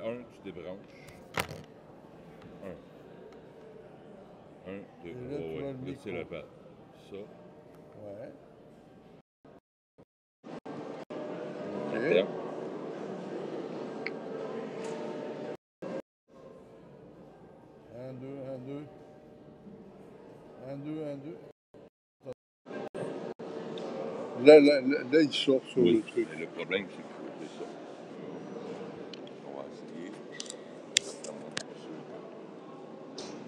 tu débranches. Un, deux, Et là, trois, tu vois ouais. le Là, micro. c'est la balle. Ça. Ouais. Attends. OK. Un, deux. Un, deux. Là, il sort sur Oui, le truc. mais le problème, c'est qu'il faut ouvrir ça. On va essayer. Certainement pas sûr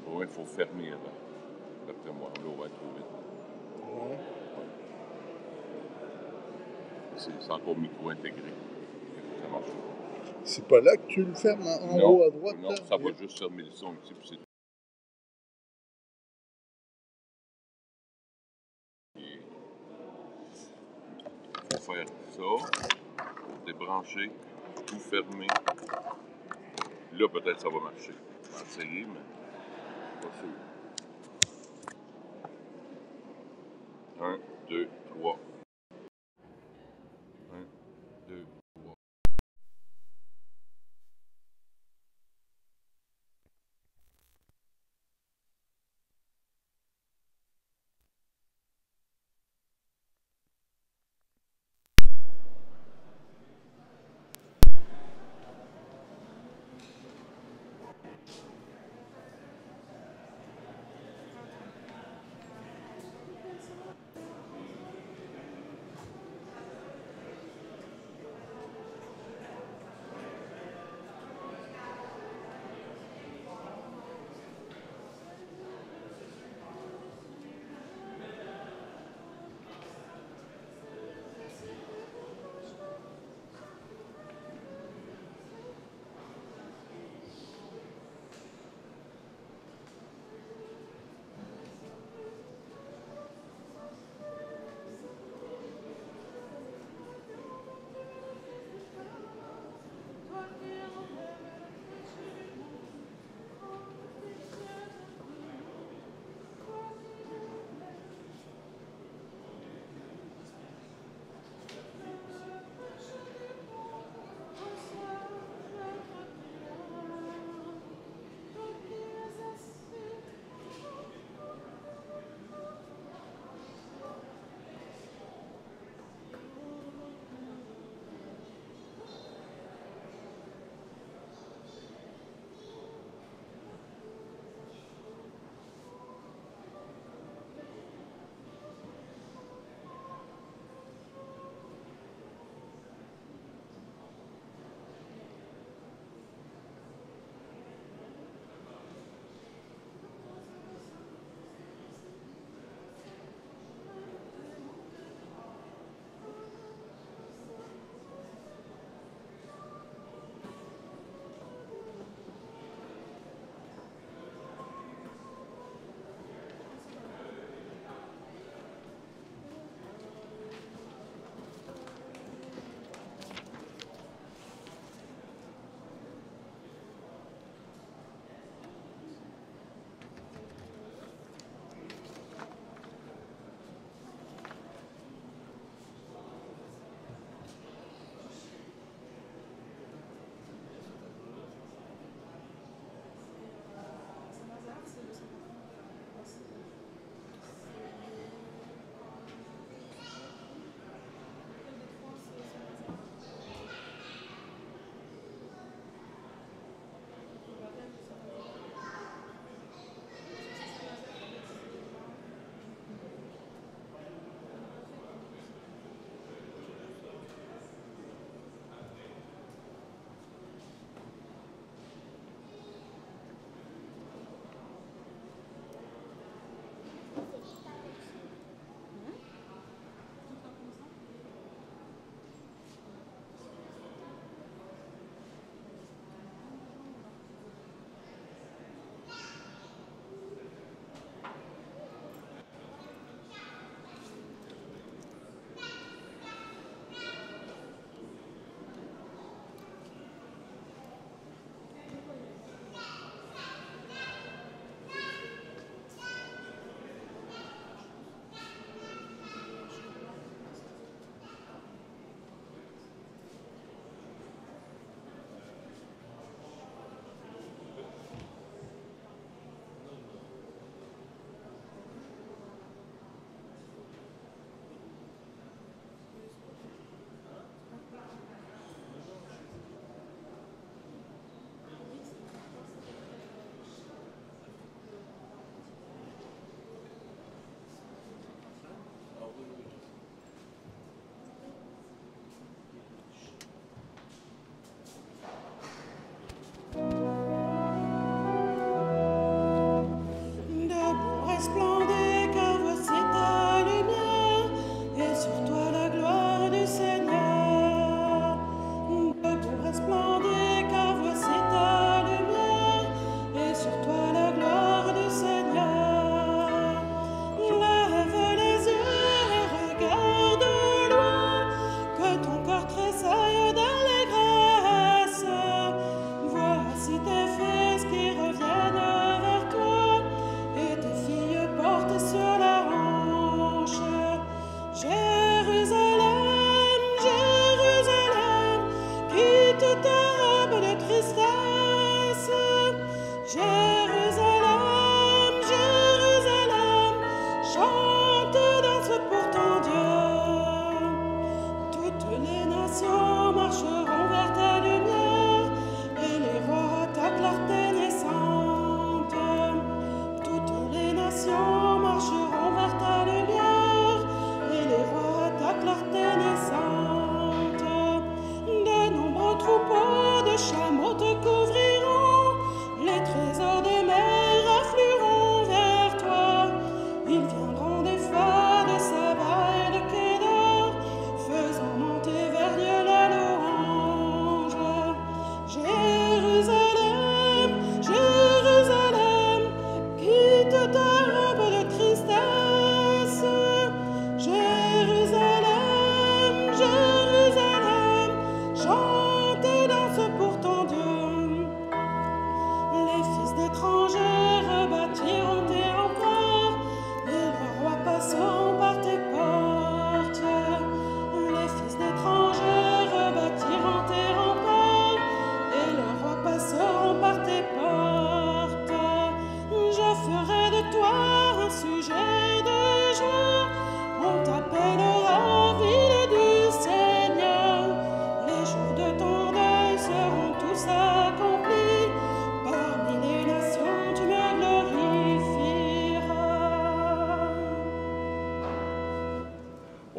que... Ouais, il faut fermer avant. D'après moi, là, on va être trop vite. Ouais. C'est encore micro-intégré. Ça marche pas. C'est pas là que tu le fermes en haut à droite? Non, là? ça va juste fermer le son ici, puis c'est tout. Il faut faire ça, débrancher, tout fermer. Là, peut-être ça va marcher. On va essayer, mais pas sûr. 1, 2, 3. 1, 2, 3.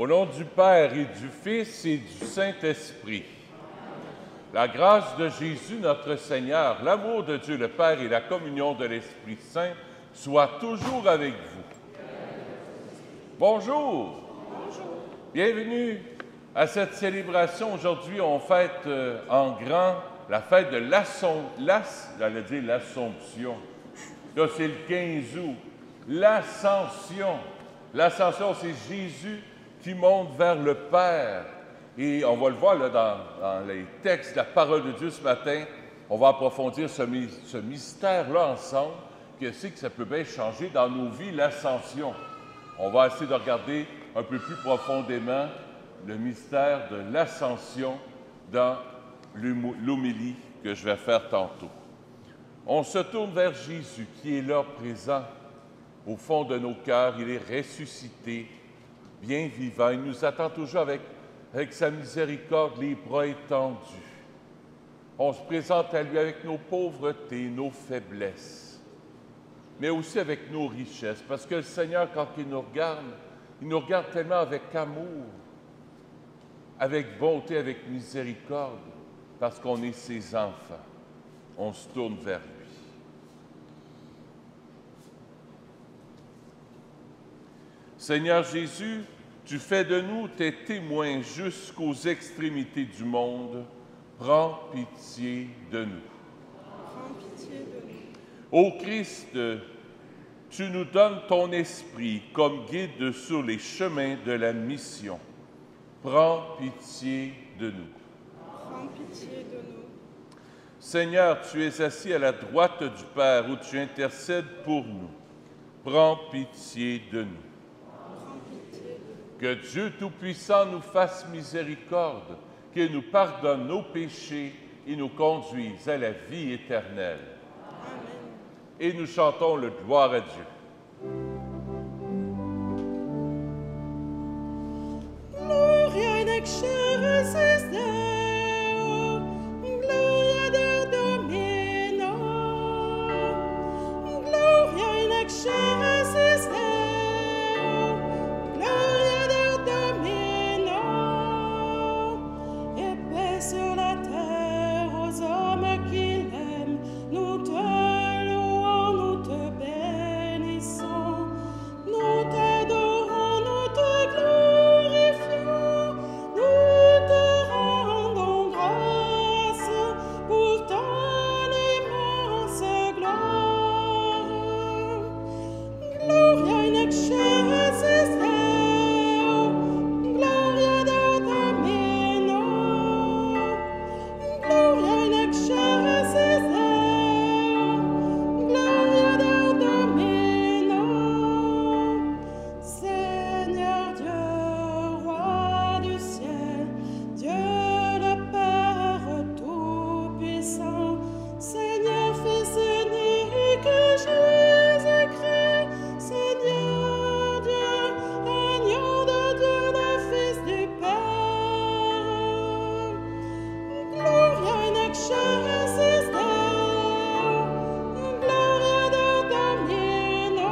Au nom du Père et du Fils et du Saint-Esprit, la grâce de Jésus notre Seigneur, l'amour de Dieu le Père et la communion de l'Esprit Saint soient toujours avec vous. Bonjour. Bienvenue à cette célébration. Aujourd'hui, on fête en grand la fête de l'Assomption. Là, c'est le 15 août. L'Ascension. L'Ascension, c'est Jésus qui monte vers le Père. Et on va le voir là, dans les textes de la parole de Dieu ce matin. On va approfondir ce mystère-là ensemble. Qu'est-ce que ça peut bien changer dans nos vies, l'Ascension? On va essayer de regarder un peu plus profondément le mystère de l'Ascension dans l'homélie que je vais faire tantôt. On se tourne vers Jésus qui est là, présent, au fond de nos cœurs. Il est ressuscité, bien vivant. Il nous attend toujours avec sa miséricorde, les bras étendus. On se présente à lui avec nos pauvretés, nos faiblesses, mais aussi avec nos richesses. Parce que le Seigneur, quand il nous regarde tellement avec amour, avec bonté, avec miséricorde, parce qu'on est ses enfants. On se tourne vers lui. Seigneur Jésus, tu fais de nous tes témoins jusqu'aux extrémités du monde. Prends pitié de nous. Prends pitié de nous. Ô Christ, tu nous donnes ton esprit comme guide sur les chemins de la mission. Prends pitié de nous. Prends pitié de nous. Seigneur, tu es assis à la droite du Père où tu intercèdes pour nous. Prends pitié de nous. Prends pitié de nous. Que Dieu Tout-Puissant nous fasse miséricorde, qu'il nous pardonne nos péchés et nous conduise à la vie éternelle. Amen. Et nous chantons le gloire à Dieu. Gloria in excelsis Deo, gloria Deo Domino. Gloria in excelsis Deo, gloria Deo Domino. Et paix sur la terre aux hommes qu'il aime, nous te louons, nous te bénissons, nous t'adorons, nous te glorifions, nous te rendons grâce pour ton immense gloire. Gloria in excelsis Deo, gloria Deo Domino. Gloria in excelsis Deo, gloria Deo Domino. Seigneur Dieu, roi du ciel, Dieu le Père tout-puissant, Seigneur Fils unique Jésus-Christ, Seigneur Dieu, agneau de Dieu, le Fils du Père. Gloria in excelsis Deo, gloria Deo Domino.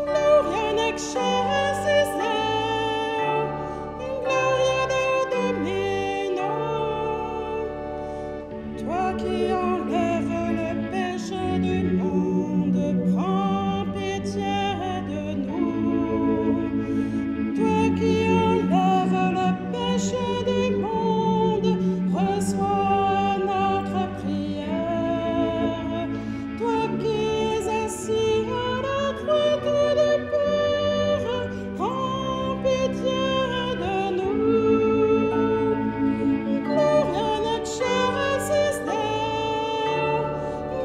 Gloria in excelsis Deo, gloria Deo Domino. Toi qui enlèves le péché du monde, prends pitié de nous. Toi qui enlèves le péché du monde, reçois notre prière. Toi qui es assis à la droite du Père, prends pitié de nous. Gloria in excelsis Deo,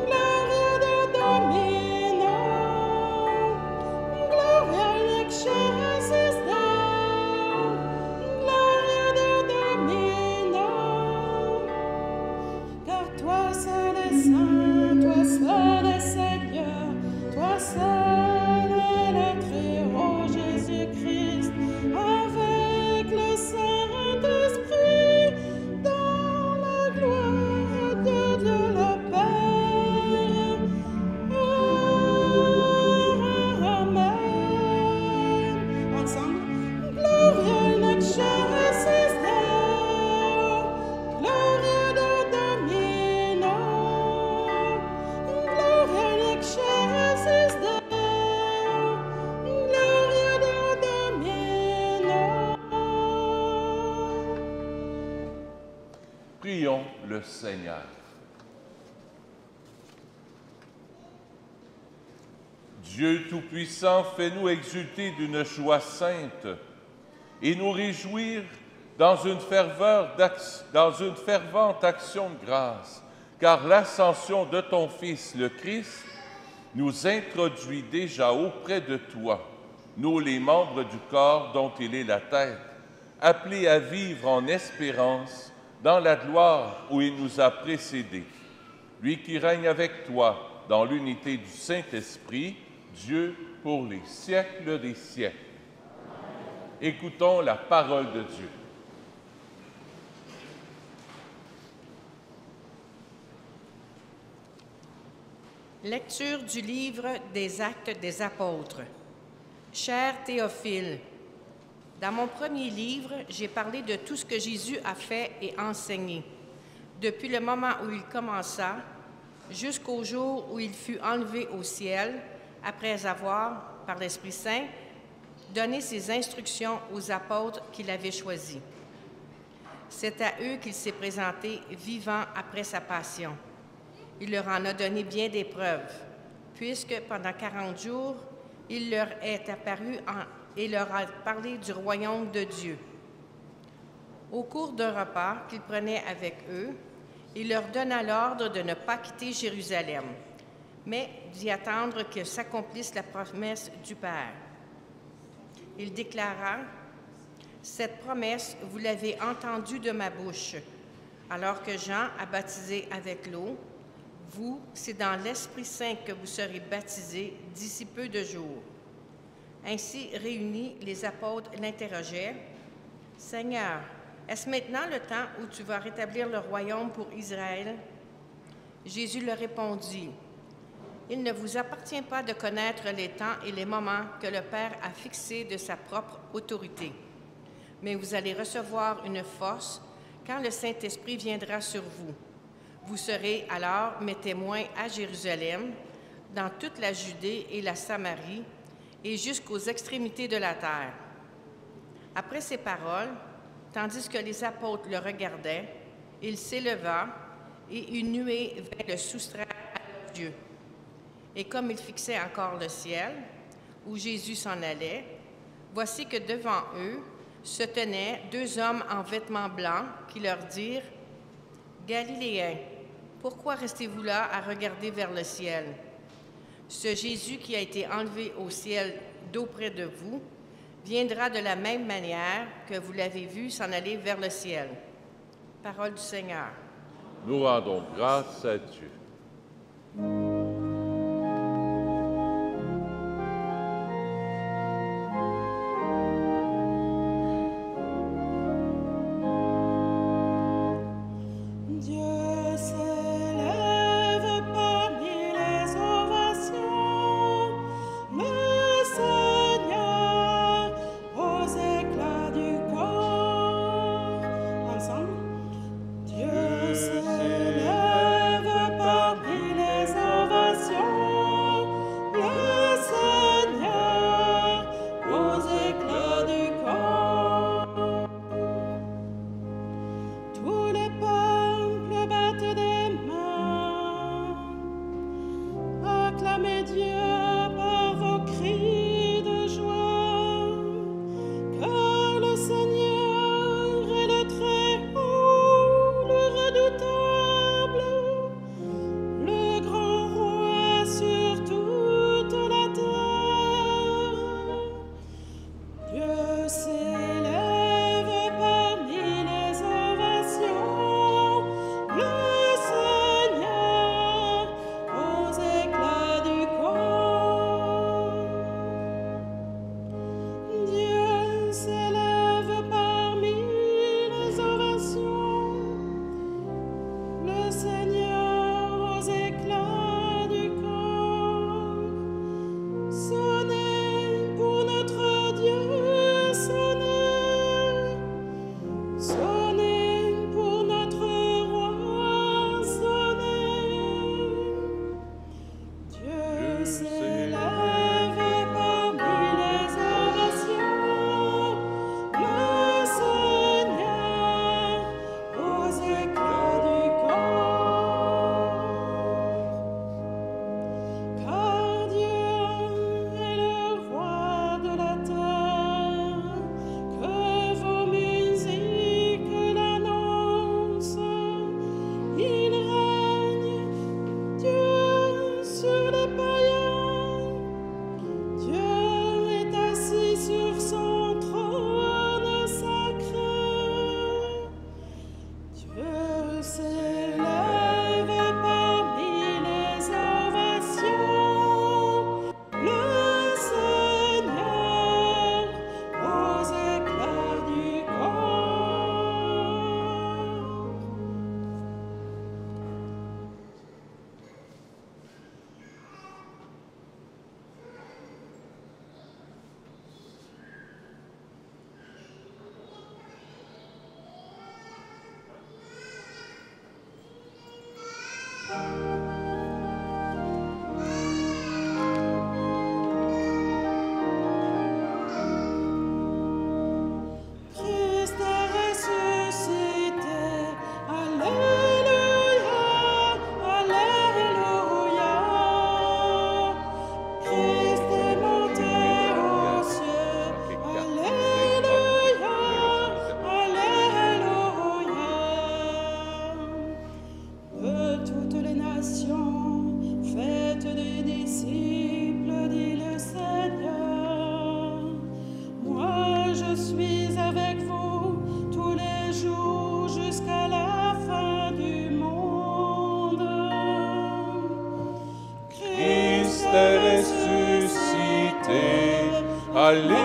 gloria Deo Domino. Gloria in excelsis Deo, gloria Deo Domino. Car toi seul est saint, toi seul est Seigneur, toi seul est le Très-Haut Jésus-Christ, avec le Saint-Esprit, dans la gloire de Dieu le Père. Amen. Ensemble. le Seigneur. Dieu Tout-Puissant, fais-nous exulter d'une joie sainte et nous réjouir dans une fervente action de grâce, car l'ascension de ton Fils, le Christ, nous introduit déjà auprès de toi, nous les membres du corps dont il est la tête, appelés à vivre en espérance dans la gloire où il nous a précédés. Lui qui règne avec toi dans l'unité du Saint-Esprit, Dieu pour les siècles des siècles. Écoutons la parole de Dieu. Lecture du livre des Actes des Apôtres. Cher Théophile, dans mon premier livre, j'ai parlé de tout ce que Jésus a fait et enseigné, depuis le moment où il commença jusqu'au jour où il fut enlevé au ciel, après avoir, par l'Esprit Saint, donné ses instructions aux apôtres qu'il avait choisis. C'est à eux qu'il s'est présenté vivant après sa passion. Il leur en a donné bien des preuves, puisque pendant 40 jours, il leur est apparu et leur a parlé du royaume de Dieu. Au cours d'un repas qu'il prenait avec eux, il leur donna l'ordre de ne pas quitter Jérusalem, mais d'y attendre que s'accomplisse la promesse du Père. Il déclara, « Cette promesse, vous l'avez entendue de ma bouche, alors que Jean a baptisé avec l'eau. Vous, c'est dans l'Esprit Saint que vous serez baptisés d'ici peu de jours. » Ainsi réunis, les apôtres l'interrogeaient, « Seigneur, est-ce maintenant le temps où tu vas rétablir le royaume pour Israël? » Jésus leur répondit, « Il ne vous appartient pas de connaître les temps et les moments que le Père a fixés de sa propre autorité. Mais vous allez recevoir une force quand le Saint-Esprit viendra sur vous. Vous serez alors mes témoins à Jérusalem, dans toute la Judée et la Samarie, et jusqu'aux extrémités de la terre. » Après ces paroles, tandis que les apôtres le regardaient, il s'éleva et une nuée vint le soustraire à leurs yeux. Et comme il fixait encore le ciel, où Jésus s'en allait, voici que devant eux se tenaient 2 hommes en vêtements blancs qui leur dirent, « Galiléens, pourquoi restez-vous là à regarder vers le ciel? Ce Jésus qui a été enlevé au ciel d'auprès de vous viendra de la même manière que vous l'avez vu s'en aller vers le ciel. » Parole du Seigneur. Nous rendons grâce à Dieu. Dieu s'élève parmi les ovations. Christ est ressuscité, Alléluia, Alléluia. Christ est monté aux cieux, Alléluia, Alléluia. De toutes les nations, faites des disciples, dit le Seigneur. Moi, je suis avec vous tous les jours jusqu'à la fin du monde. Christ est ressuscité. Alléluia,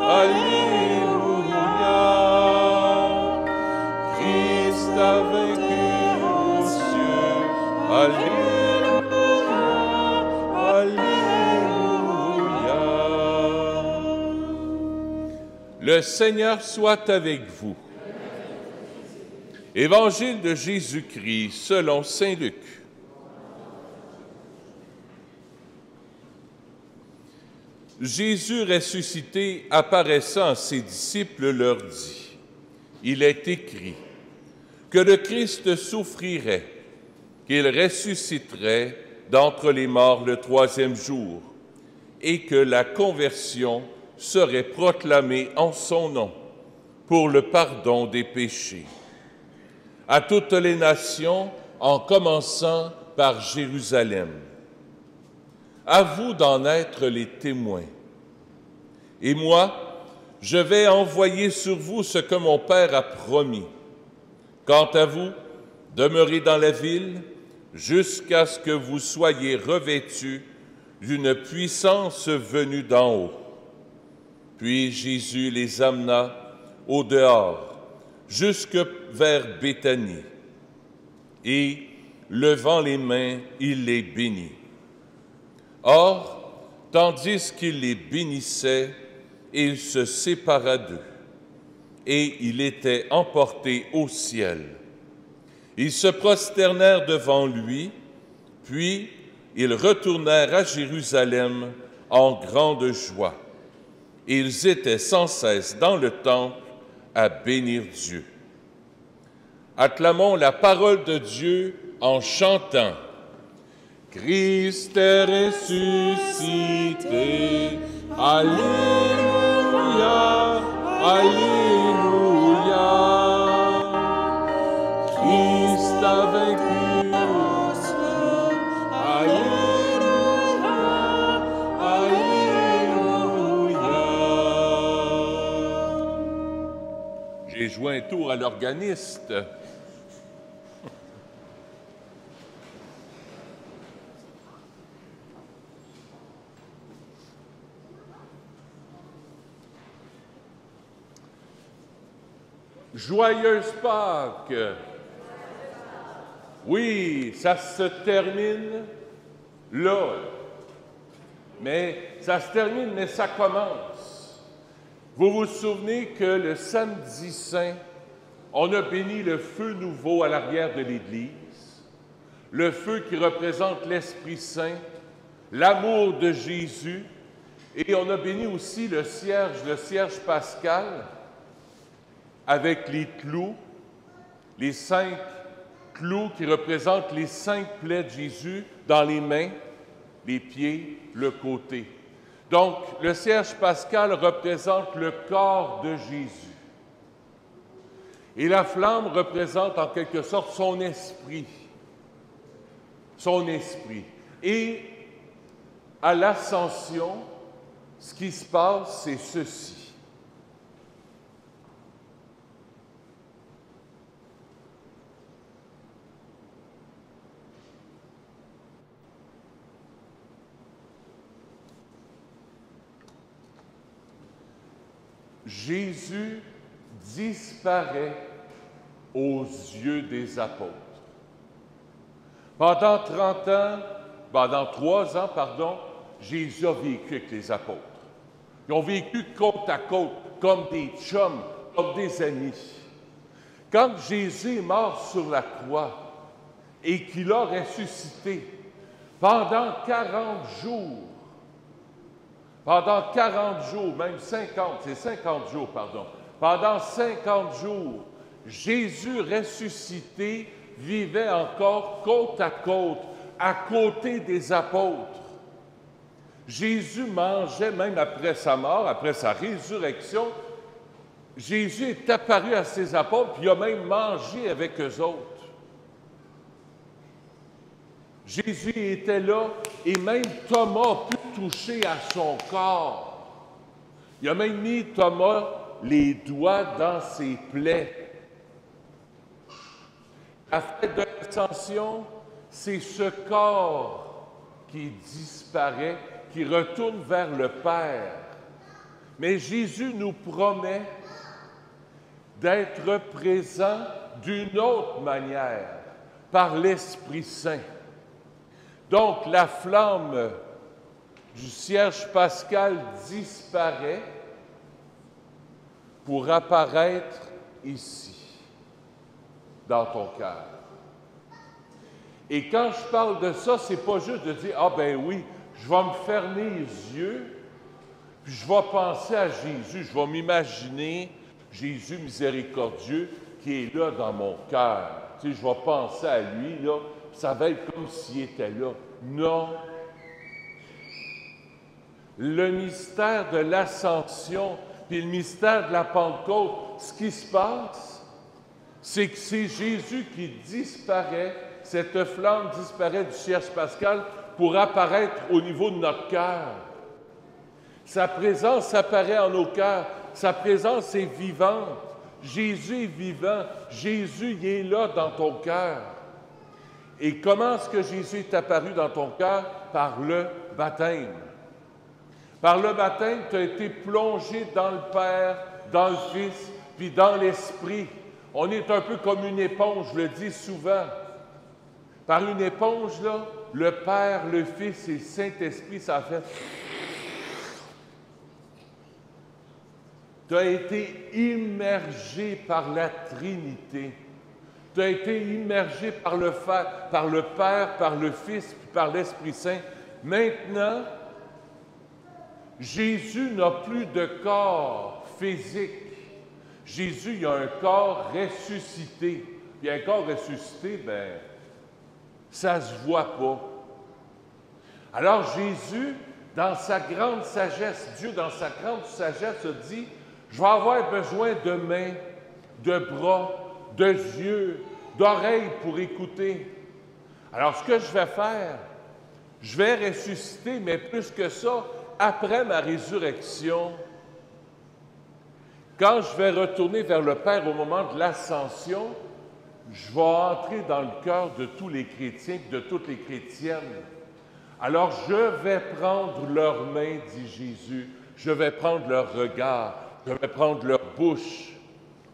Alléluia. Christ a vaincu aux cieux. Alléluia, Alléluia. Le Seigneur soit avec vous. Évangile de Jésus-Christ selon saint Luc. Jésus ressuscité, apparaissant à ses disciples, leur dit, « Il est écrit que le Christ souffrirait, qu'il ressusciterait d'entre les morts le troisième jour, et que la conversion serait proclamée en son nom pour le pardon des péchés. À toutes les nations, en commençant par Jérusalem. À vous d'en être les témoins. Et moi, je vais envoyer sur vous ce que mon Père a promis. Quant à vous, demeurez dans la ville jusqu'à ce que vous soyez revêtus d'une puissance venue d'en haut. » Puis Jésus les amena au dehors, jusque vers Béthanie. Et, levant les mains, il les bénit. Or, tandis qu'il les bénissait, il se sépara d'eux, et il était emporté au ciel. Ils se prosternèrent devant lui, puis ils retournèrent à Jérusalem en grande joie. Ils étaient sans cesse dans le temple à bénir Dieu. Acclamons la parole de Dieu en chantant. Christ est ressuscité, Alléluia, Alléluia. Christ a vaincu aux cieux, Alléluia, Alléluia. J'ai joué un tour à l'organiste. Joyeuse Pâques! Oui, ça se termine là. Mais ça se termine, mais ça commence. Vous vous souvenez que le samedi saint, on a béni le feu nouveau à l'arrière de l'Église, le feu qui représente l'Esprit Saint, l'amour de Jésus, et on a béni aussi le cierge pascal, avec les clous, les 5 clous qui représentent les 5 plaies de Jésus dans les mains, les pieds, le côté. Donc, le cierge pascal représente le corps de Jésus. Et la flamme représente en quelque sorte son esprit. Son esprit. Et à l'ascension, ce qui se passe, c'est ceci. Jésus disparaît aux yeux des apôtres. Pendant 3 ans, Jésus a vécu avec les apôtres. Ils ont vécu côte à côte, comme des chums, comme des amis. Quand Jésus est mort sur la croix, et qu'il a ressuscité pendant 40 jours. Pendant 40 jours, même 50, c'est 50 jours, pardon. Pendant 50 jours, Jésus ressuscité vivait encore côte à côté des apôtres. Jésus mangeait même après sa mort, après sa résurrection. Jésus est apparu à ses apôtres, puis il a même mangé avec eux autres. Jésus était là, et même Thomas a pu toucher à son corps. Il a même mis, Thomas, les doigts dans ses plaies. La fête de l'Ascension, c'est ce corps qui disparaît, qui retourne vers le Père. Mais Jésus nous promet d'être présent d'une autre manière, par l'Esprit Saint. Donc, la flamme du cierge pascal disparaît pour apparaître ici, dans ton cœur. Et quand je parle de ça, c'est pas juste de dire « Ah ben oui, je vais me fermer les yeux, puis je vais penser à Jésus, je vais m'imaginer Jésus miséricordieux qui est là dans mon cœur. Tu sais, je vais penser à lui, là, ça va être comme s'il était là. » Non. Le mystère de l'Ascension, puis le mystère de la Pentecôte, ce qui se passe, c'est que c'est Jésus qui disparaît, cette flamme disparaît du cierge pascal pour apparaître au niveau de notre cœur. Sa présence apparaît en nos cœurs, sa présence est vivante. Jésus est vivant, Jésus il est là dans ton cœur. Et comment est-ce que Jésus est apparu dans ton cœur? Par le baptême. Par le baptême, tu as été plongé dans le Père, dans le Fils, puis dans l'Esprit. On est un peu comme une éponge, je le dis souvent. Par une éponge, là, le Père, le Fils et le Saint-Esprit, ça fait... Tu as été immergé par la Trinité. Tu as été immergé par le Père, par le Fils, puis par l'Esprit Saint. Maintenant, Jésus n'a plus de corps physique. Jésus, il a un corps ressuscité. Puis un corps ressuscité, bien, ça ne se voit pas. Alors Jésus, dans sa grande sagesse, Dieu, dans sa grande sagesse, a dit, je vais avoir besoin de mains, de bras, de yeux, d'oreilles pour écouter. Alors, ce que je vais faire, je vais ressusciter, mais plus que ça, après ma résurrection, quand je vais retourner vers le Père au moment de l'ascension, je vais entrer dans le cœur de tous les chrétiens, de toutes les chrétiennes. Alors, je vais prendre leurs mains, dit Jésus, je vais prendre leur regard, je vais prendre leur bouche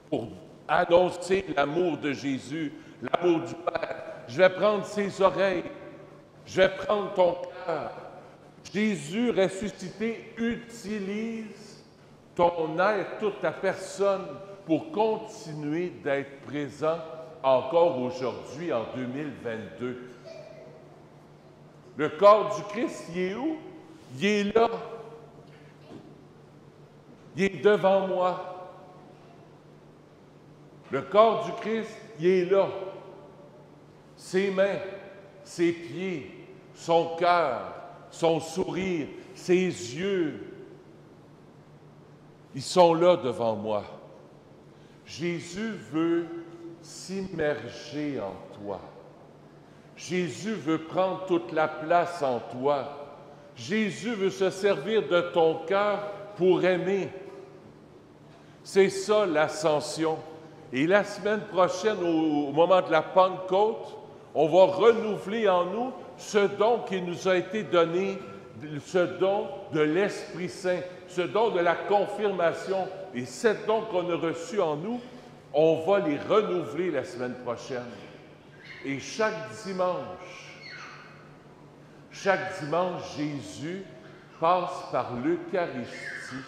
pour annoncer l'amour de Jésus, l'amour du Père. Je vais prendre ses oreilles, je vais prendre ton cœur. Jésus ressuscité utilise ton être, toute ta personne, pour continuer d'être présent encore aujourd'hui, en 2022. Le corps du Christ, il est où? Il est là. Il est devant moi. Le corps du Christ, il est là. Ses mains, ses pieds, son cœur, son sourire, ses yeux, ils sont là devant moi. Jésus veut s'immerger en toi. Jésus veut prendre toute la place en toi. Jésus veut se servir de ton cœur pour aimer. C'est ça l'ascension. Et la semaine prochaine, au moment de la Pentecôte, on va renouveler en nous ce don qui nous a été donné, ce don de l'Esprit Saint, ce don de la confirmation. Et cet don qu'on a reçu en nous, on va les renouveler la semaine prochaine. Et chaque dimanche, Jésus passe par l'Eucharistie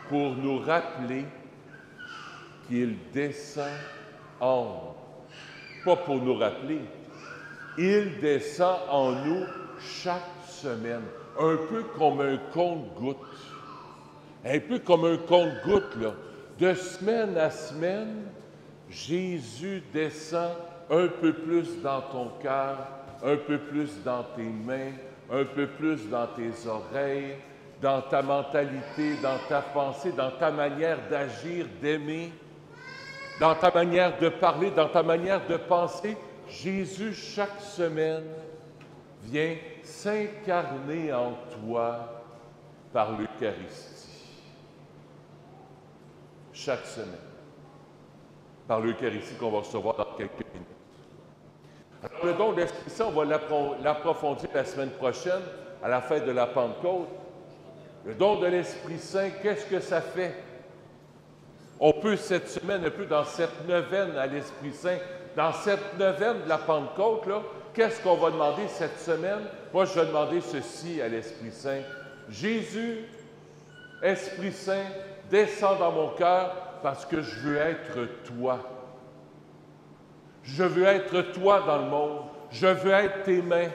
pour nous rappeler qu'il descend en nous. pas pour nous rappeler. Il descend en nous chaque semaine, un peu comme un compte-gouttes. Un peu comme un compte-gouttes, là. De semaine à semaine, Jésus descend un peu plus dans ton cœur, un peu plus dans tes mains, un peu plus dans tes oreilles, dans ta mentalité, dans ta pensée, dans ta manière d'agir, d'aimer, dans ta manière de parler, dans ta manière de penser. Jésus, chaque semaine, vient s'incarner en toi par l'Eucharistie. Chaque semaine. Par l'Eucharistie qu'on va recevoir dans quelques minutes. Alors, le don de l'Esprit Saint, on va l'approfondir la semaine prochaine, à la fête de la Pentecôte. Le don de l'Esprit Saint, qu'est-ce que ça fait? On peut cette semaine, un peu dans cette neuvaine à l'Esprit Saint, dans cette neuvaine de la Pentecôte, là, qu'est-ce qu'on va demander cette semaine? Moi, je vais demander ceci à l'Esprit Saint. Jésus, Esprit Saint, descends dans mon cœur parce que je veux être toi. Je veux être toi dans le monde. Je veux être tes mains.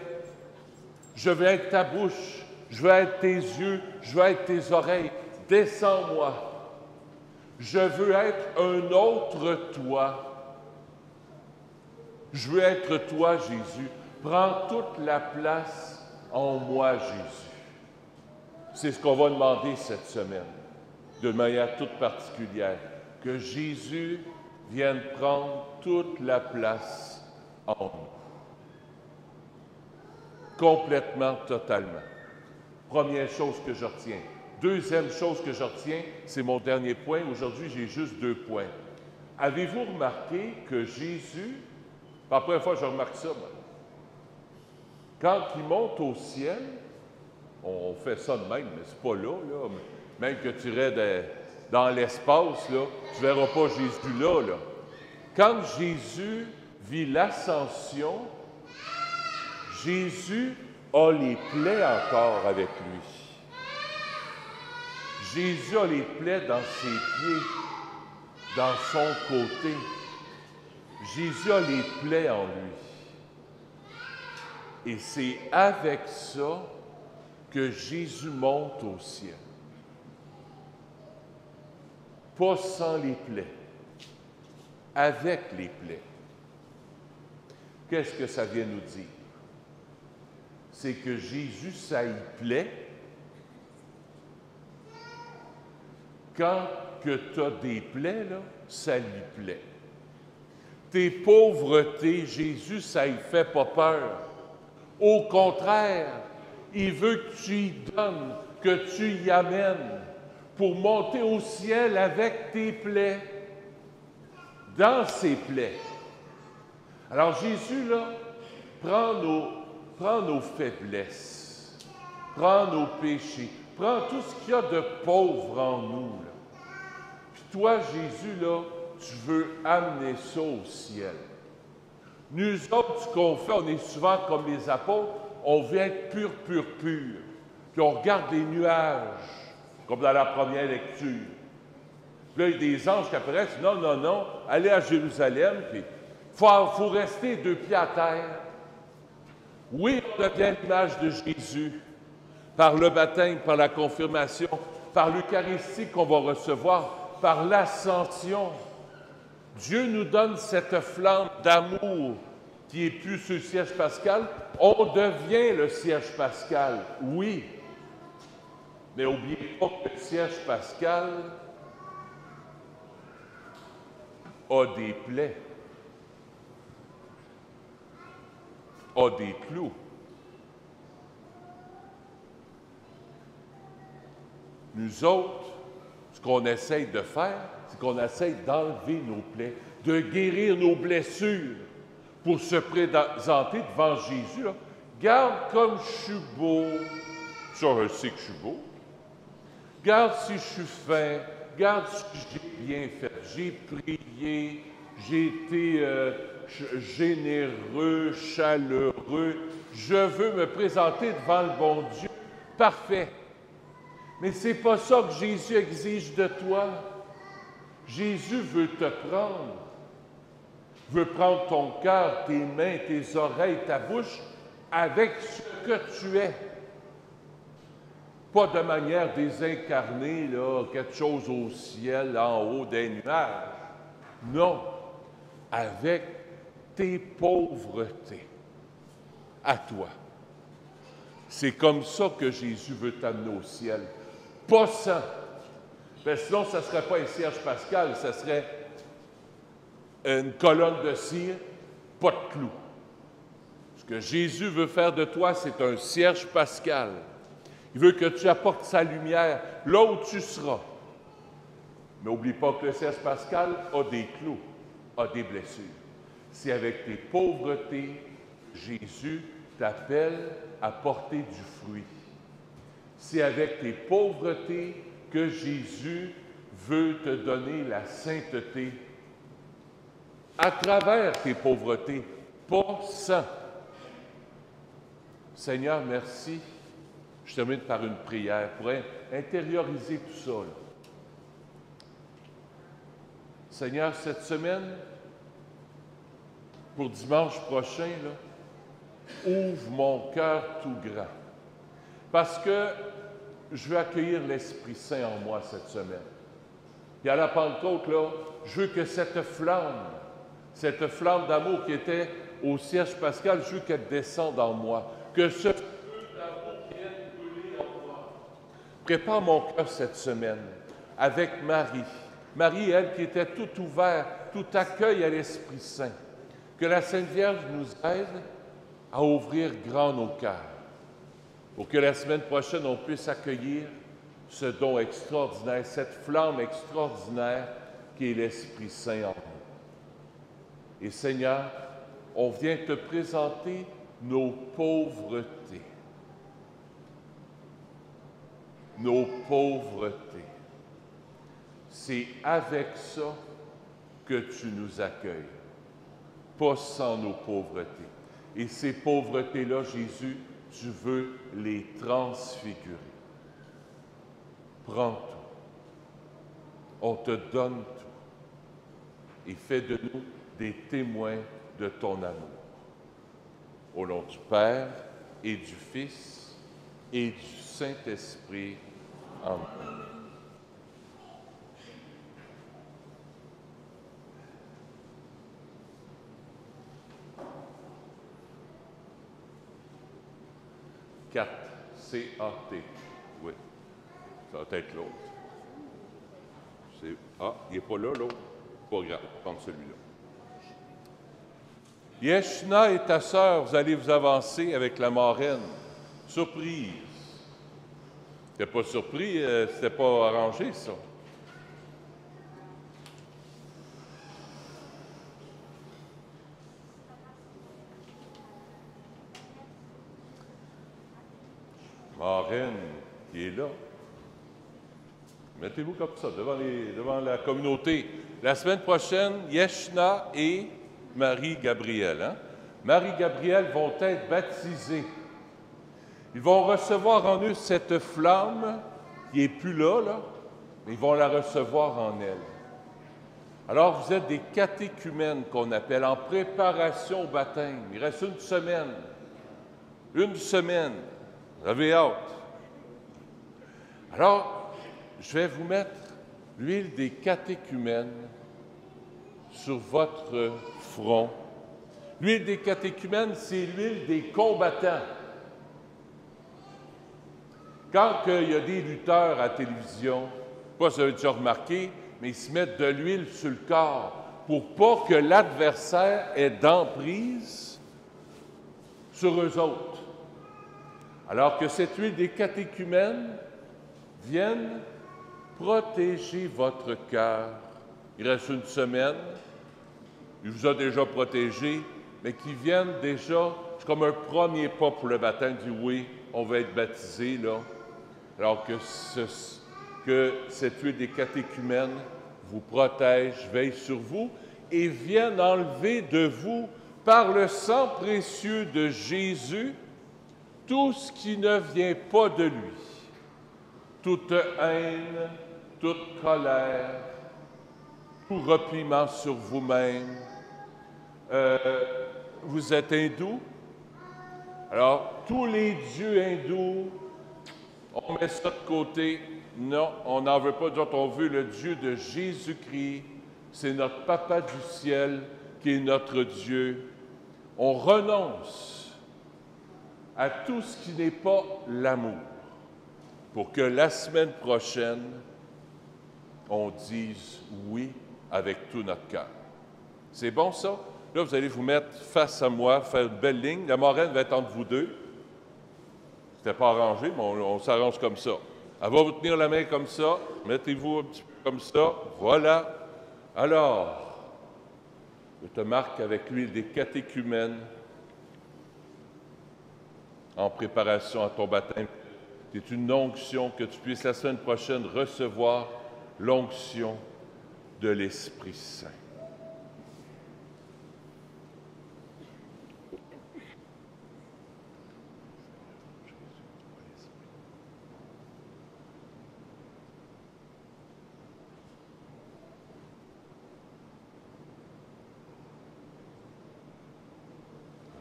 Je veux être ta bouche. Je veux être tes yeux. Je veux être tes oreilles. Descends-moi. Je veux être un autre toi. Je veux être toi, Jésus. Prends toute la place en moi, Jésus. C'est ce qu'on va demander cette semaine, de manière toute particulière. Que Jésus vienne prendre toute la place en nous. Complètement, totalement. Première chose que je retiens. Deuxième chose que je retiens, c'est mon dernier point. Aujourd'hui, j'ai juste 2 points. Avez-vous remarqué que Jésus, la première fois que je remarque ça, moi, quand il monte au ciel, on fait ça de même, mais c'est pas là. Même que tu irais dans l'espace, là, tu ne verras pas Jésus là. Quand Jésus vit l'ascension, Jésus a les plaies encore avec lui. Jésus a les plaies dans ses pieds, dans son côté. Jésus a les plaies en lui. Et c'est avec ça que Jésus monte au ciel. Pas sans les plaies, avec les plaies. Qu'est-ce que ça vient nous dire? C'est que Jésus, ça y plaît quand que tu as des plaies, là, ça lui plaît. Tes pauvretés, Jésus, ça y fait pas peur. Au contraire, il veut que tu y donnes, que tu y amènes pour monter au ciel avec tes plaies, dans ses plaies. Alors Jésus, là, prend nos faiblesses, prend nos péchés, prend tout ce qu'il y a de pauvre en nous. Là. Puis toi, Jésus, là, tu veux amener ça au ciel. Nous autres, ce qu'on fait, on est souvent comme les apôtres, on veut être pur. Puis on regarde les nuages, comme dans la première lecture. Puis là, il y a des anges qui apparaissent. Non, allez à Jérusalem, puis il faut rester 2 pieds à terre. Oui, on devient l'image de Jésus par le baptême, par la confirmation, par l'Eucharistie qu'on va recevoir, par l'ascension. Dieu nous donne cette flamme d'amour qui est plus sur le siège pascal. On devient le siège pascal, oui. Mais n'oubliez pas que le siège pascal a des plaies, a des clous. Nous autres, ce qu'on essaye de faire, c'est qu'on essaye d'enlever nos plaies, de guérir nos blessures pour se présenter devant Jésus. Là. Regarde comme je suis beau. Ça, je sais que je suis beau. Regarde si je suis fin. Regarde ce que j'ai bien fait. J'ai prié. J'ai été généreux, chaleureux. Je veux me présenter devant le bon Dieu. Parfait. Mais ce n'est pas ça que Jésus exige de toi. Jésus veut te prendre. veut prendre ton cœur, tes mains, tes oreilles, ta bouche, avec ce que tu es. Pas de manière désincarnée, là, quelque chose au ciel, en haut des nuages. Non, avec tes pauvretés, à toi. C'est comme ça que Jésus veut t'amener au ciel. Pas sans. Ben sinon, ça ne serait pas un cierge pascal, ça serait une colonne de cire, pas de clous. Ce que Jésus veut faire de toi, c'est un cierge pascal. Il veut que tu apportes sa lumière là où tu seras. Mais n'oublie pas que le cierge pascal a des clous, a des blessures. C'est avec tes pauvretés que Jésus t'appelle à porter du fruit. C'est avec tes pauvretés que Jésus veut te donner la sainteté. À travers tes pauvretés, pas sans. Seigneur, merci. Je termine par une prière pour intérioriser tout ça. Là. Seigneur, cette semaine, pour dimanche prochain, là, ouvre mon cœur tout grand. Parce que je veux accueillir l'Esprit Saint en moi cette semaine. Et à la Pentecôte, là, je veux que cette flamme d'amour qui était au cierge pascal, je veux qu'elle descende en moi. Que ce feu d'amour vienne brûler en moi. Prépare mon cœur cette semaine avec Marie. Marie, elle, qui était tout ouverte, tout accueil à l'Esprit Saint. Que la Sainte Vierge nous aide à ouvrir grand nos cœurs. Pour que la semaine prochaine, on puisse accueillir ce don extraordinaire, cette flamme extraordinaire qui est l'Esprit Saint en nous. Et Seigneur, on vient te présenter nos pauvretés. Nos pauvretés. C'est avec ça que tu nous accueilles, pas sans nos pauvretés. Et ces pauvretés-là, Jésus, tu veux les transfigurer. Prends tout. On te donne tout. Et fais de nous des témoins de ton amour. Au nom du Père et du Fils et du Saint-Esprit. Amen. C-A-T. Oui. Ça va être l'autre. Ah, il n'est pas là, l'autre. Pas grave, on va prendre celui-là. Yeshna et ta sœur, vous allez vous avancer avec la marraine. Surprise. T'es pas surpris, c'était pas arrangé, ça. Marraine qui est là. Mettez-vous comme ça, devant la communauté. La semaine prochaine, Yeshna et Marie-Gabrielle. Hein? Marie-Gabrielle vont être baptisés. Ils vont recevoir en eux cette flamme qui n'est plus là, mais ils vont la recevoir en elles. Alors, vous êtes des catéchumènes qu'on appelle en préparation au baptême. Il reste une semaine. Une semaine. Vous avez hâte. Alors, je vais vous mettre l'huile des catéchumènes sur votre front. L'huile des catéchumènes, c'est l'huile des combattants. Quand il y a des lutteurs à la télévision, pas si vous avez déjà remarqué, mais ils se mettent de l'huile sur le corps pour pas que l'adversaire ait d'emprise sur eux autres. Alors que cette huile des catéchumènes vienne protéger votre cœur. Il reste une semaine, il vous a déjà protégé, mais qui viennent déjà, c'est comme un premier pas pour le baptême, dit oui, on va être baptisé, là. Alors que cette huile des catéchumènes vous protège, veille sur vous et vienne enlever de vous, par le sang précieux de Jésus, tout ce qui ne vient pas de lui. Toute haine, toute colère, tout repliement sur vous-même, vous êtes hindou. Alors, tous les dieux hindous, on met ça de côté. Non, on n'en veut pas d'autres. On veut le Dieu de Jésus-Christ. C'est notre Papa du ciel qui est notre Dieu. On renonce à tout ce qui n'est pas l'amour pour que la semaine prochaine, on dise oui avec tout notre cœur. C'est bon, ça? Là, vous allez vous mettre face à moi, faire une belle ligne. La marraine va être entre vous deux. C'était pas arrangé, mais on s'arrange comme ça. Elle va vous tenir la main comme ça. Mettez-vous un petit peu comme ça. Voilà. Alors, je te marque avec l'huile des catéchumènes en préparation à ton baptême. C'est une onction que tu puisses la semaine prochaine recevoir l'onction de l'Esprit Saint.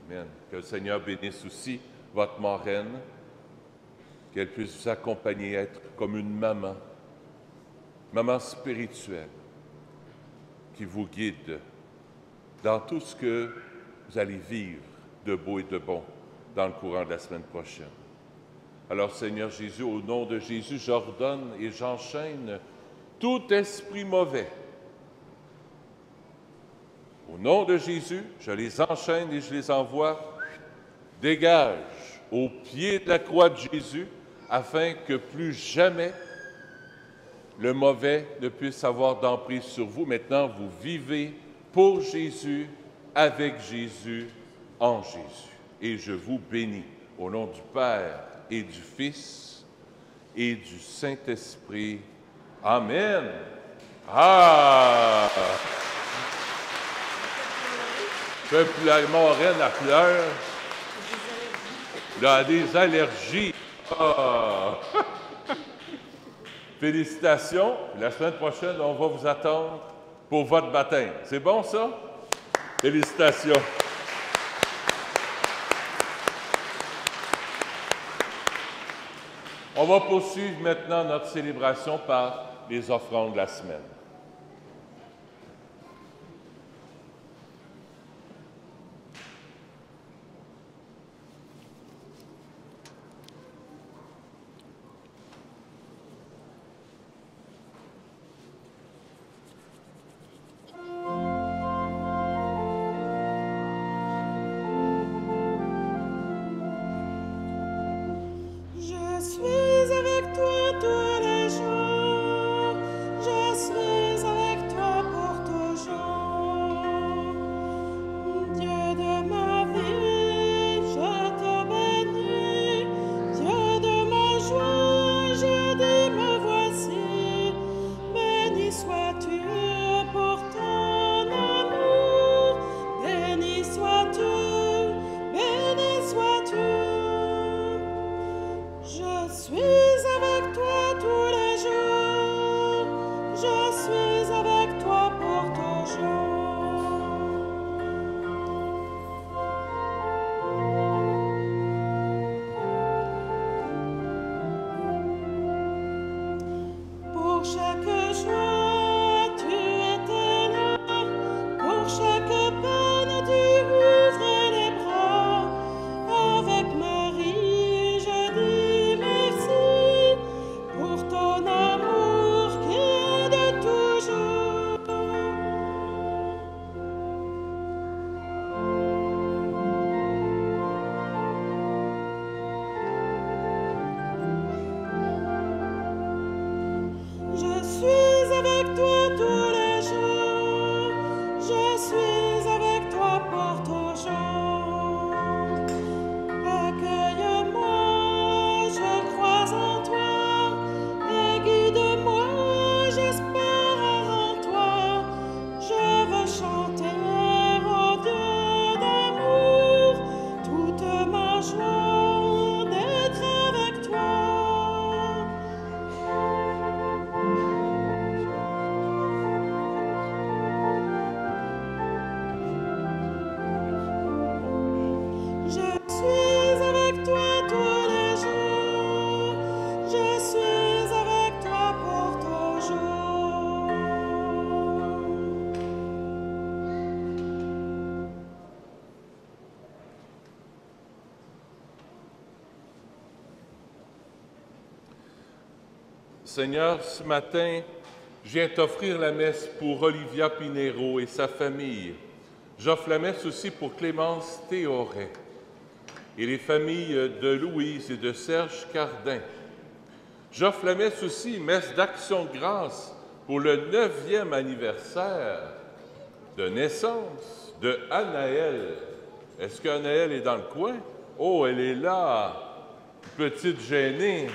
Amen. Que le Seigneur bénisse aussi votre marraine, qu'elle puisse vous accompagner, être comme une maman spirituelle, qui vous guide dans tout ce que vous allez vivre de beau et de bon dans le courant de la semaine prochaine. Alors, Seigneur Jésus, au nom de Jésus, j'ordonne et j'enchaîne tout esprit mauvais. Au nom de Jésus, je les enchaîne et je les envoie, dégage au pied de la croix de Jésus, afin que plus jamais le mauvais ne puisse avoir d'emprise sur vous. Maintenant, vous vivez pour Jésus, avec Jésus, en Jésus. Et je vous bénis au nom du Père et du Fils et du Saint-Esprit. Amen. Ah! La marraine, elle pleure. Elle a des allergies. Ah! Félicitations. La semaine prochaine, on va vous attendre pour votre baptême. C'est bon, ça? Félicitations. On va poursuivre maintenant notre célébration par les offrandes de la semaine. Je suis avec toi tous les jours, je suis Seigneur, ce matin, je viens t'offrir la messe pour Olivia Pinheiro et sa famille. J'offre la messe aussi pour Clémence Théoret et les familles de Louise et de Serge Cardin. J'offre la messe aussi, messe d'action de grâce, pour le 9e anniversaire de naissance de Anaëlle. Est-ce qu'Anaëlle est dans le coin? Oh, elle est là, petite gênée.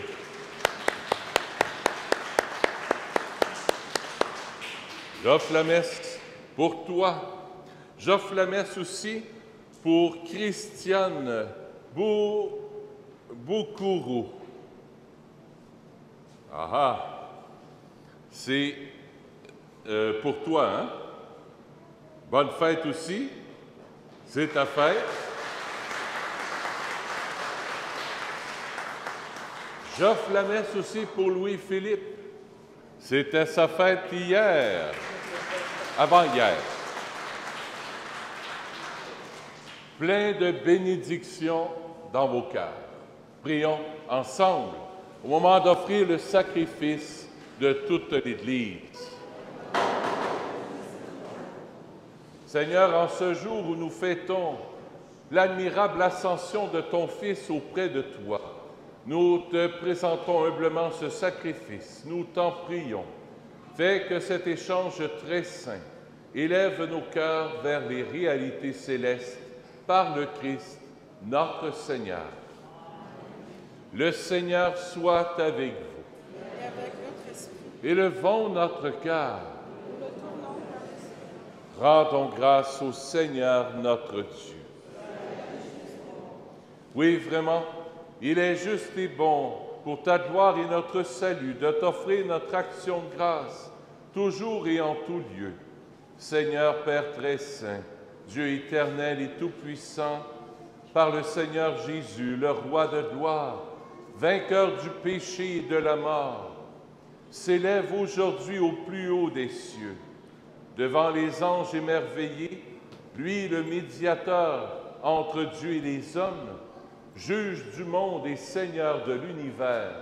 J'offre la messe pour toi. J'offre la messe aussi pour Christiane Boukourou. Ah, c'est pour toi, hein? Bonne fête aussi. C'est ta fête. J'offre la messe aussi pour Louis-Philippe. C'était sa fête hier, avant-hier. Plein de bénédictions dans vos cœurs. Prions ensemble au moment d'offrir le sacrifice de toute l'Église. Seigneur, en ce jour où nous fêtons l'admirable ascension de ton Fils auprès de toi, nous te présentons humblement ce sacrifice. Nous t'en prions. Fais que cet échange très saint élève nos cœurs vers les réalités célestes par le Christ, notre Seigneur. Le Seigneur soit avec vous. Et avec votre esprit. Élevons notre cœur. Nous le tournons vers le ciel. Rendons grâce au Seigneur notre Dieu. Oui, vraiment, il est juste et bon pour ta gloire et notre salut de t'offrir notre action de grâce, toujours et en tout lieu. Seigneur Père très saint, Dieu éternel et tout-puissant, par le Seigneur Jésus, le Roi de gloire, vainqueur du péché et de la mort, s'élève aujourd'hui au plus haut des cieux. Devant les anges émerveillés, lui le médiateur entre Dieu et les hommes, juge du monde et Seigneur de l'univers.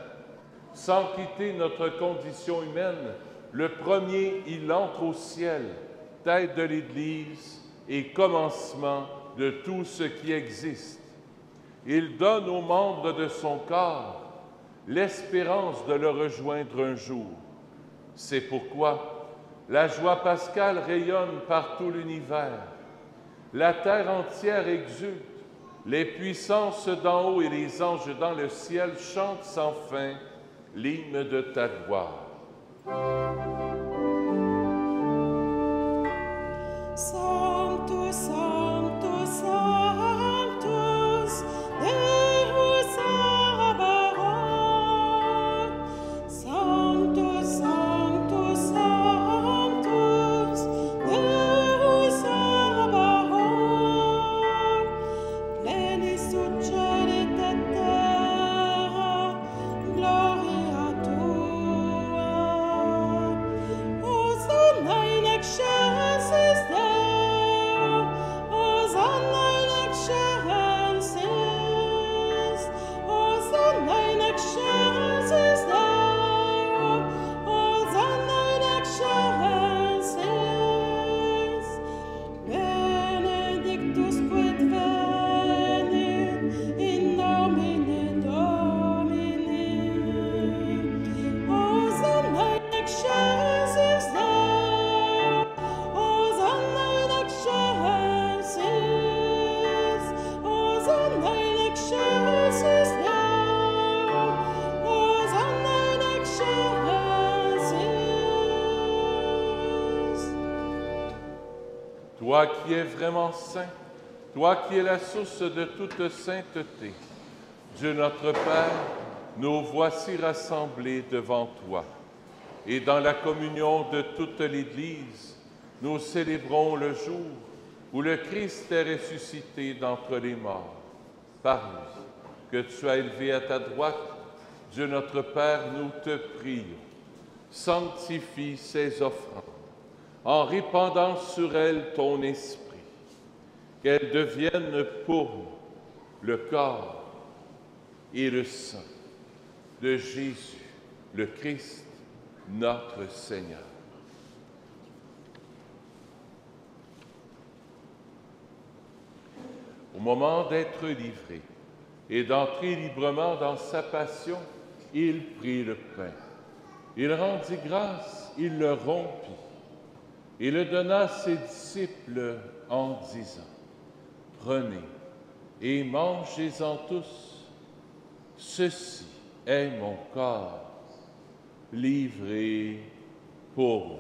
Sans quitter notre condition humaine, le premier, il entre au ciel, tête de l'Église et commencement de tout ce qui existe. Il donne aux membres de son corps l'espérance de le rejoindre un jour. C'est pourquoi la joie pascale rayonne par tout l'univers. La terre entière exulte, les puissances d'en haut et les anges dans le ciel chantent sans fin l'hymne de ta gloire. Sanctus, Sanctus, Sanctus, Deus Sabaoth. Sanctus, Sanctus, Sanctus, Deus Sabaoth. Pleni sut cieli et terra, gloria tua. Hosanna in excelsis Deo, Hosanna in excelsis, Hosanna in excelsis Deo, Hosanna in excelsis. Benedictus quid venit in nomine Domini. Hosanna in excelsis Deo, Hosanna in excelsis, Hosanna in excelsis Deo, Hosanna in excelsis. Toi qui es vraiment saint, toi qui es la source de toute sainteté, Dieu notre Père, nous voici rassemblés devant toi. Et dans la communion de toute l'Église, nous célébrons le jour où le Christ est ressuscité d'entre les morts. Par lui, que tu as élevé à ta droite, Dieu notre Père, nous te prions. Sanctifie ces offrandes en répandant sur elles ton esprit, qu'elles deviennent pour nous le corps et le sang de Jésus, le Christ, notre Seigneur. Au moment d'être livré et d'entrer librement dans sa passion, il prit le pain. Il rendit grâce, il le rompit et le donna à ses disciples en disant, « Prenez et mangez-en tous, ceci est mon corps, livré pour vous. »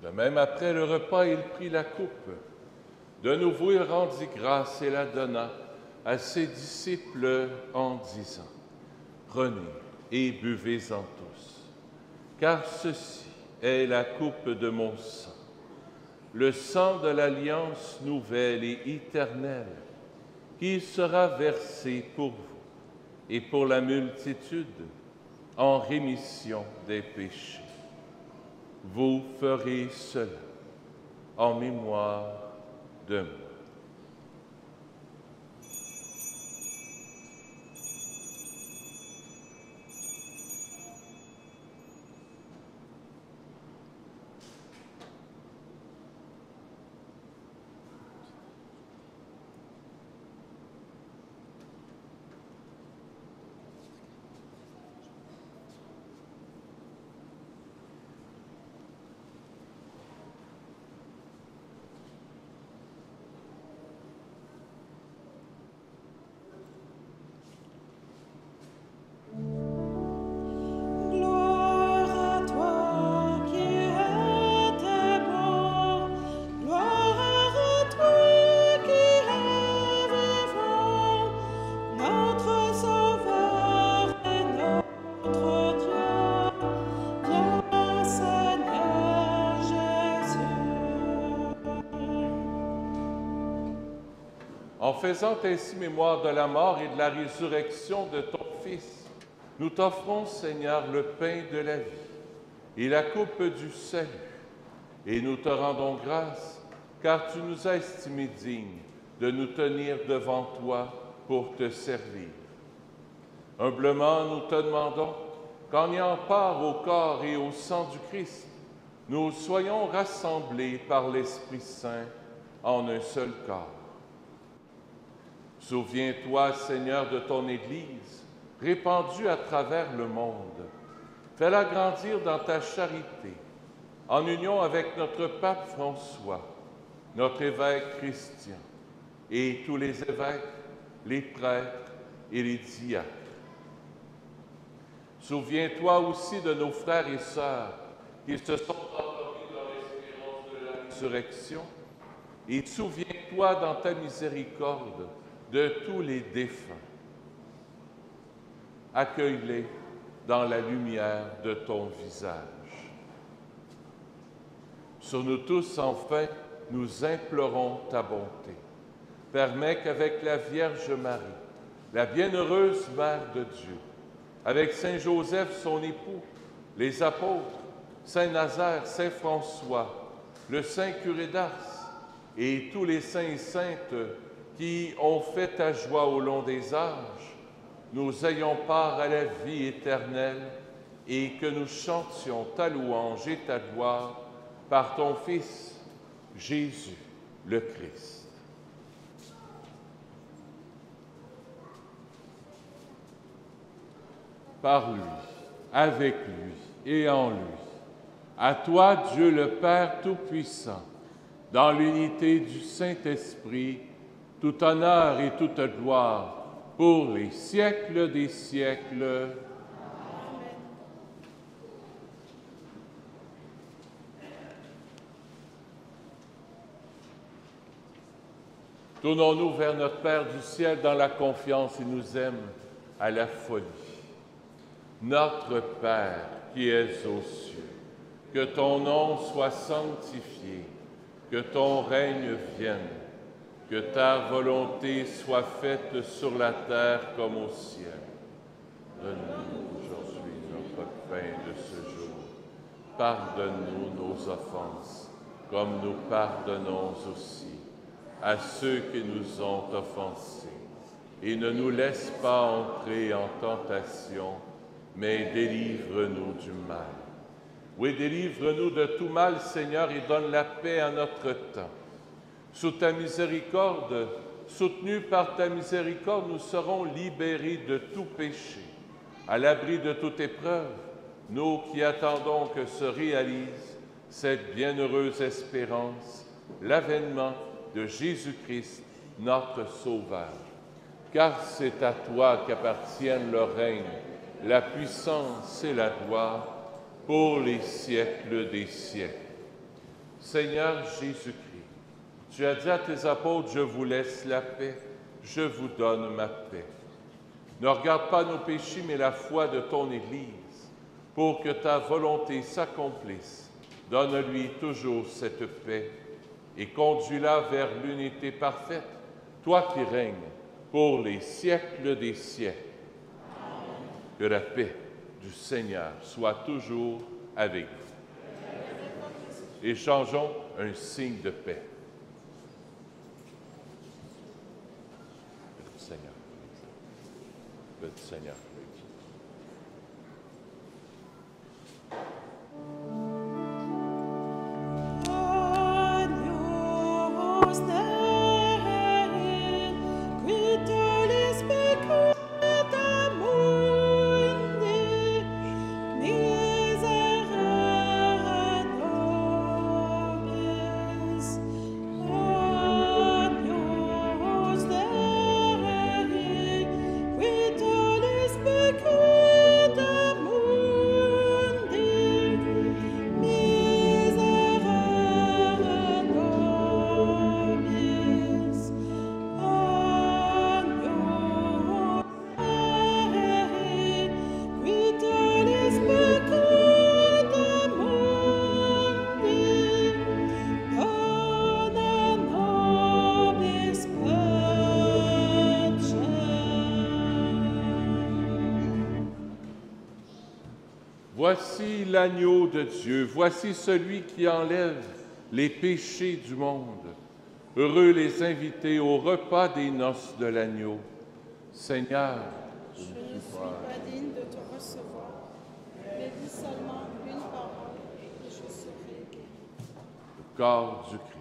De même, après le repas, il prit la coupe. De nouveau, il rendit grâce et la donna à ses disciples en disant, « Prenez et buvez-en tous, car ceci est la coupe de mon sang, le sang de l'alliance nouvelle et éternelle, qui sera versé pour vous et pour la multitude en rémission des péchés. Vous ferez cela en mémoire de moi. » Gloire à toi qui étais mort, gloire à toi qui es vivant, notre Sauveur et notre Dieu, viens Seigneur Jésus. En faisant ainsi mémoire de la mort et de la résurrection de ton Fils, nous t'offrons, Seigneur, le pain de la vie et la coupe du salut, et nous te rendons grâce, car tu nous as estimés dignes de nous tenir devant toi pour te servir. Humblement, nous te demandons qu'en ayant part au corps et au sang du Christ, nous soyons rassemblés par l'Esprit Saint en un seul corps. Souviens-toi, Seigneur, de ton Église, répandue à travers le monde. Fais-la grandir dans ta charité, en union avec notre pape François, notre évêque Christian, et tous les évêques, les prêtres et les diacres. Souviens-toi aussi de nos frères et sœurs qui se sont endormis dans l'espérance de la résurrection, et souviens-toi dans ta miséricorde de tous les défunts. Accueille-les dans la lumière de ton visage. Sur nous tous, enfin, nous implorons ta bonté. Permets qu'avec la Vierge Marie, la bienheureuse Mère de Dieu, avec Saint Joseph, son époux, les apôtres, Saint Nazaire, Saint François, le Saint curé d'Ars et tous les saints et saintes qui ont fait ta joie au long des âges, nous ayons part à la vie éternelle et que nous chantions ta louange et ta gloire par ton Fils, Jésus le Christ. Par lui, avec lui et en lui, à toi, Dieu le Père Tout-Puissant, dans l'unité du Saint-Esprit, tout honneur et toute gloire, pour les siècles des siècles. Amen. Tournons-nous vers notre Père du ciel dans la confiance. Il nous aime à la folie. Notre Père qui es aux cieux, que ton nom soit sanctifié, que ton règne vienne, que ta volonté soit faite sur la terre comme au ciel. Donne-nous aujourd'hui notre pain de ce jour. Pardonne-nous nos offenses, comme nous pardonnons aussi à ceux qui nous ont offensés. Et ne nous laisse pas entrer en tentation, mais délivre-nous du mal. Oui, délivre-nous de tout mal, Seigneur, et donne la paix à notre temps. Sous ta miséricorde, soutenus par ta miséricorde, nous serons libérés de tout péché, à l'abri de toute épreuve, nous qui attendons que se réalise cette bienheureuse espérance, l'avènement de Jésus-Christ, notre Sauveur. Car c'est à toi qu'appartiennent le règne, la puissance et la gloire pour les siècles des siècles. Seigneur Jésus-Christ, tu as dit à tes apôtres, je vous laisse la paix, je vous donne ma paix. Ne regarde pas nos péchés, mais la foi de ton Église, pour que ta volonté s'accomplisse. Donne-lui toujours cette paix et conduis-la vers l'unité parfaite, toi qui règnes pour les siècles des siècles. Que la paix du Seigneur soit toujours avec vous. Échangeons un signe de paix. Que le Seigneur, que le Seigneur. Voici l'agneau de Dieu, voici celui qui enlève les péchés du monde. Heureux les invités au repas des noces de l'agneau. Seigneur, Je ne suis pas digne de te recevoir, mais dis seulement une parole et je serai guéri. le corps du Christ.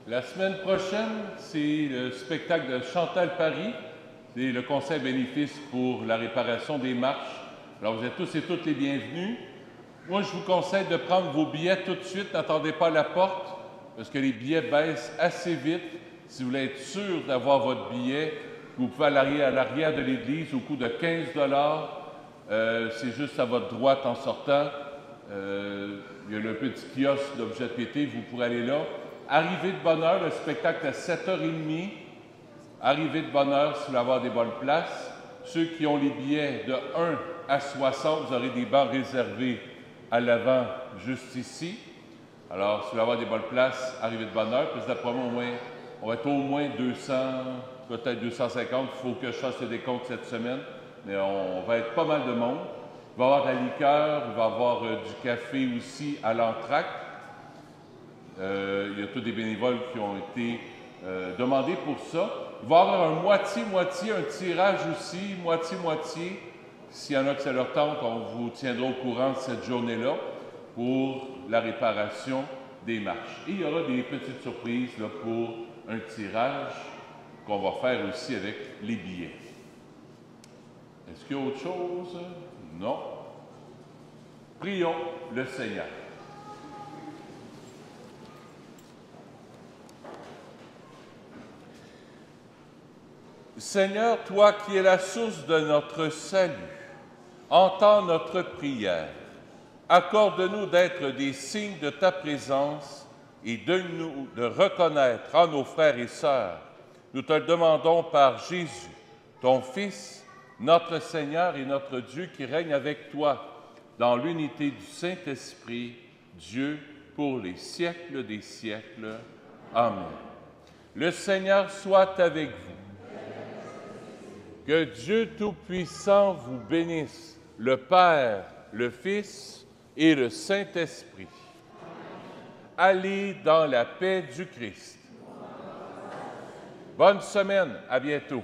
La semaine prochaine, c'est le spectacle de Chantal Paris. C'est le conseil bénéfice pour la réparation des marches. Alors, vous êtes tous et toutes les bienvenus. Moi, je vous conseille de prendre vos billets tout de suite. N'attendez pas à la porte, parce que les billets baissent assez vite. Si vous voulez être sûr d'avoir votre billet, vous pouvez aller à l'arrière de l'église au coût de 15 $. C'est juste à votre droite en sortant. Il y a le petit kiosque d'objets de piété, vous pourrez aller là. Arrivez de bonne heure, le spectacle est à 7h30. Arrivez de bonne heure si vous voulez avoir des bonnes places. Ceux qui ont les billets de 1 à 60, vous aurez des bancs réservés à l'avant, juste ici. Alors, si vous voulez avoir des bonnes places, arrivez de bonne heure, parce que d'après moi, on va être au moins 200, peut-être 250. Il faut que je fasse le décompte cette semaine, mais on va être pas mal de monde. Il va y avoir de la liqueur, il va y avoir du café aussi à l'entracte. Il y a tous des bénévoles qui ont été demandés pour ça. Il va y avoir un moitié-moitié, un tirage aussi, moitié-moitié. S'il y en a que ça leur tente, on vous tiendra au courant de cette journée-là pour la réparation des marches. Et il y aura des petites surprises là, pour un tirage qu'on va faire aussi avec les billets. Est-ce qu'il y a autre chose? Non. Prions le Seigneur. Seigneur, toi qui es la source de notre salut, entends notre prière. Accorde-nous d'être des signes de ta présence et donne-nous de reconnaître en nos frères et sœurs. Nous te le demandons par Jésus, ton Fils, notre Seigneur et notre Dieu qui règne avec toi dans l'unité du Saint-Esprit, Dieu pour les siècles des siècles. Amen. Le Seigneur soit avec vous. Que Dieu Tout-Puissant vous bénisse, le Père, le Fils et le Saint-Esprit. Allez dans la paix du Christ. Bonne semaine, à bientôt.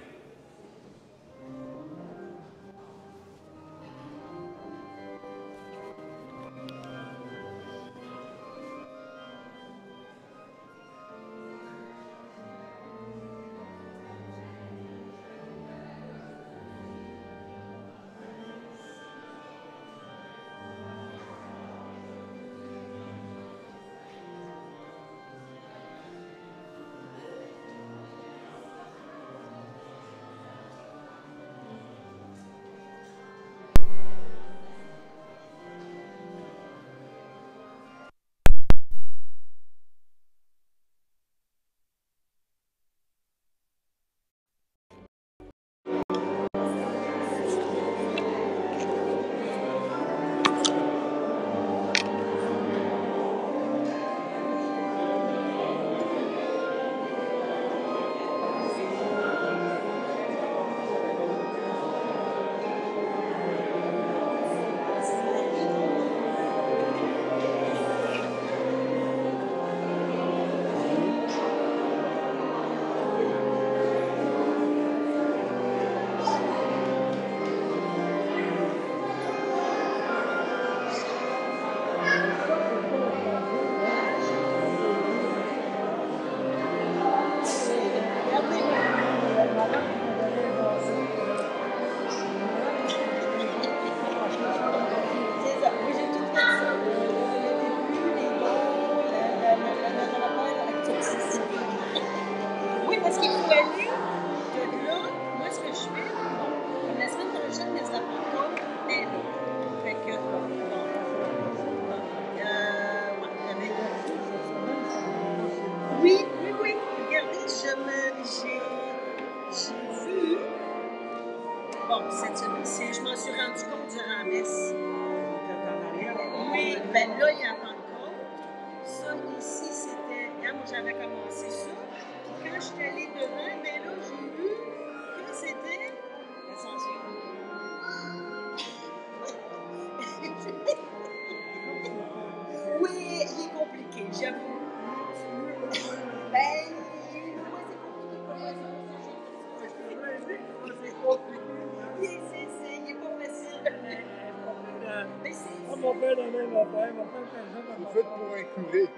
Vous faites pour un curé.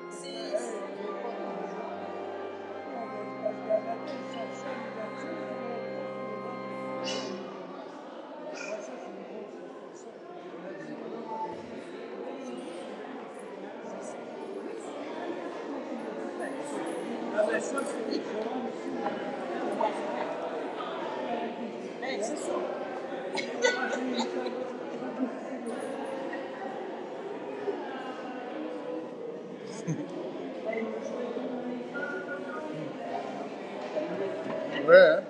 C'est Ouais, hein?